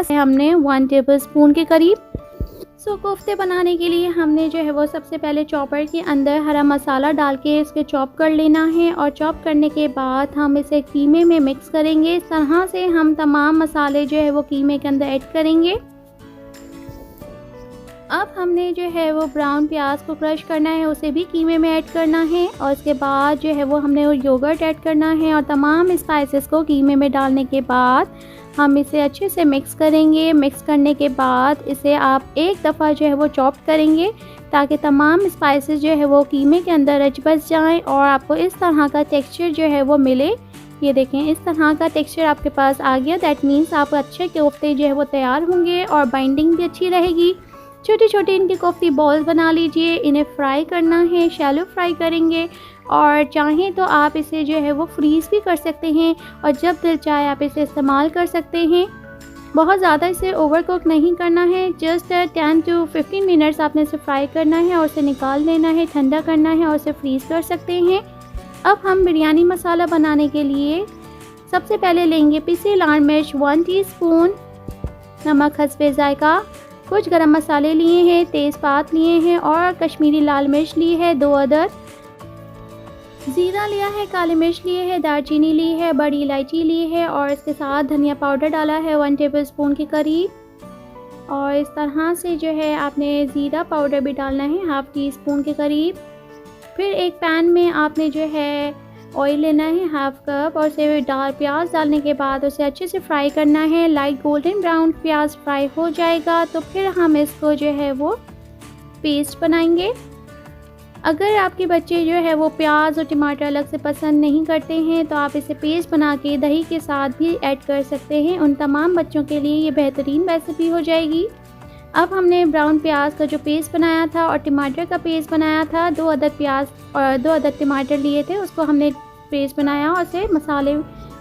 लिया है हमने 1 टेबल स्पून के करीब। कोफ्ते बनाने के लिए हमने जो है वो सबसे पहले चॉपर के अंदर हरा मसाला डाल के इसके चॉप कर लेना है, और चॉप करने के बाद हम इसे कीमे में मिक्स करेंगे। इस तरह से हम तमाम मसाले जो है वो कीमे के अंदर ऐड करेंगे। अब हमने जो है वो ब्राउन प्याज को क्रश करना है, उसे भी कीमे में ऐड करना है, और इसके बाद जो है वो हमने वो योगर्ट ऐड करना है, और तमाम स्पाइसेस को कीमे में डालने के बाद हम इसे अच्छे से मिक्स करेंगे। मिक्स करने के बाद इसे आप एक दफ़ा जो है वो चॉप करेंगे ताकि तमाम स्पाइसेस जो है वो कीमे के अंदर रच बस जाएँ और आपको इस तरह का टेक्सचर जो है वो मिले। ये देखें, इस तरह का टेक्सचर आपके पास आ गया, दैट मीन्स आप अच्छे कोफ्ते जो है वो तैयार होंगे और बाइंडिंग भी अच्छी रहेगी। छोटे छोटे इनके कोफ्ती बॉल्स बना लीजिए। इन्हें फ्राई करना है, शैलो फ्राई करेंगे, और चाहें तो आप इसे जो है वो फ्रीज़ भी कर सकते हैं, और जब दिल चाहे आप इसे इस्तेमाल कर सकते हैं। बहुत ज़्यादा इसे ओवर कुक नहीं करना है, जस्ट 10 to 15 मिनट्स आपने इसे फ्राई करना है और इसे निकाल लेना है, ठंडा करना है और इसे फ्रीज़ कर सकते हैं। अब हम बिरयानी मसाला बनाने के लिए सबसे पहले लेंगे पिसी लाल मिर्च 1 टीस्पून, नमक हस्बे ज़ायका, कुछ गरम मसाले लिए हैं, तेज़पात लिए हैं, और कश्मीरी लाल मिर्च ली है 2 अदद, ज़ीरा लिया है, काली मिर्च लिए है, दालचीनी ली है, बड़ी इलायची ली है, और इसके साथ धनिया पाउडर डाला है 1 टेबल स्पून के करीब। और इस तरह से जो है आपने ज़ीरा पाउडर भी डालना है 1/2 टीस्पून के करीब। फिर एक पैन में आपने जो है ऑयल लेना है 1/2 कप, और उसे प्याज डालने के बाद उसे अच्छे से फ्राई करना है। लाइट गोल्डन ब्राउन प्याज फ्राई हो जाएगा तो फिर हम इसको जो है वो पेस्ट बनाएंगे। अगर आपके बच्चे जो है वो प्याज और टमाटर अलग से पसंद नहीं करते हैं तो आप इसे पेस्ट बना के दही के साथ भी ऐड कर सकते हैं। उन तमाम बच्चों के लिए ये बेहतरीन रेसिपी हो जाएगी। अब हमने ब्राउन प्याज का जो पेस्ट बनाया था और टमाटर का पेस्ट बनाया था, 2 अदद प्याज और 2 अदद टमाटर लिए थे, उसको हमने पेस्ट बनाया और उसे मसाले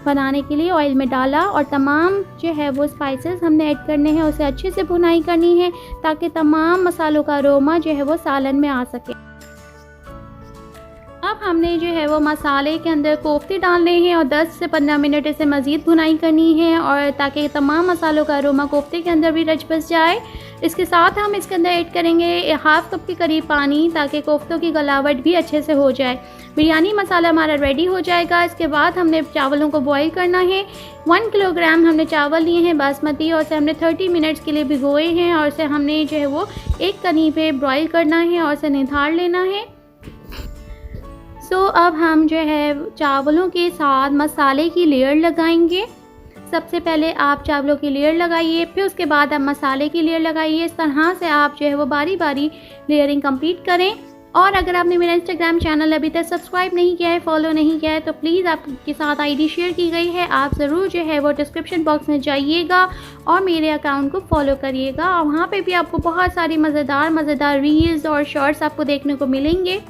बनाने के लिए ऑयल में डाला, और तमाम जो है वो स्पाइसेस हमने ऐड करने हैं। उसे अच्छे से भुनाई करनी है ताकि तमाम मसालों का अरोमा जो है वो सालन में आ सके। अब हमने जो है वो मसाले के अंदर कोफ्ते डालने हैं और 10 से 15 मिनट इसे मज़ीद भुनाई करनी है, और ताकि तमाम मसालों का अरोमा कोफ्ते के अंदर भी रच बस जाए। इसके साथ हम इसके अंदर ऐड करेंगे 1/2 कप के करीब पानी, ताकि कोफ्तों की गलावट भी अच्छे से हो जाए। बिरयानी मसाला हमारा रेडी हो जाएगा। इसके बाद हमने चावलों को बॉईल करना है। 1 किलोग्राम हमने चावल लिए हैं बासमती, और इसे हमने 30 मिनट्स के लिए भिगोए हैं, और इसे हमने जो है वो एक कनी पे बॉईल करना है और इसे निथार लेना है। अब हम जो है चावलों के साथ मसाले की लेयर लगाएंगे। सबसे पहले आप चावलों की लेयर लगाइए, फिर उसके बाद आप मसाले की लेयर लगाइए। इस तरह से आप जो है वो बारी बारी लेयरिंग कंप्लीट करें। और अगर आपने मेरा इंस्टाग्राम चैनल अभी तक सब्सक्राइब नहीं किया है, फॉलो नहीं किया है, तो प्लीज़ आपके साथ आईडी शेयर की गई है, आप ज़रूर जो है वो डिस्क्रिप्शन बॉक्स में जाइएगा और मेरे अकाउंट को फॉलो करिएगा। और वहाँ पे भी आपको बहुत सारी मज़ेदार रील्स और शॉर्ट्स आपको देखने को मिलेंगे।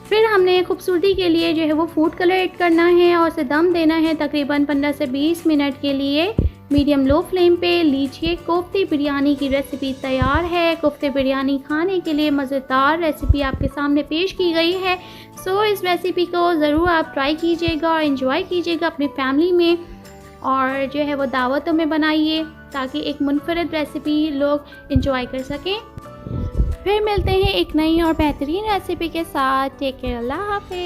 फिर हमने खूबसूरती के लिए जो है वो फूड कलर ऐड करना है और उसे दम देना है तकरीबन 15 से 20 मिनट के लिए मीडियम लो फ्लेम पे। लीजिए, कोफ्ते बिरयानी की रेसिपी तैयार है। कोफ्ते बिरयानी खाने के लिए मज़ेदार रेसिपी आपके सामने पेश की गई है। इस रेसिपी को ज़रूर आप ट्राई कीजिएगा और इन्जॉय कीजिएगा अपनी फैमिली में, और जो है वो दावतों में बनाइए ताकि एक मुनफरद रेसिपी लोग इन्जॉय कर सकें। फिर मिलते हैं एक नई और बेहतरीन रेसिपी के साथ। टेक केयर, अल्लाह हाफ़िज़।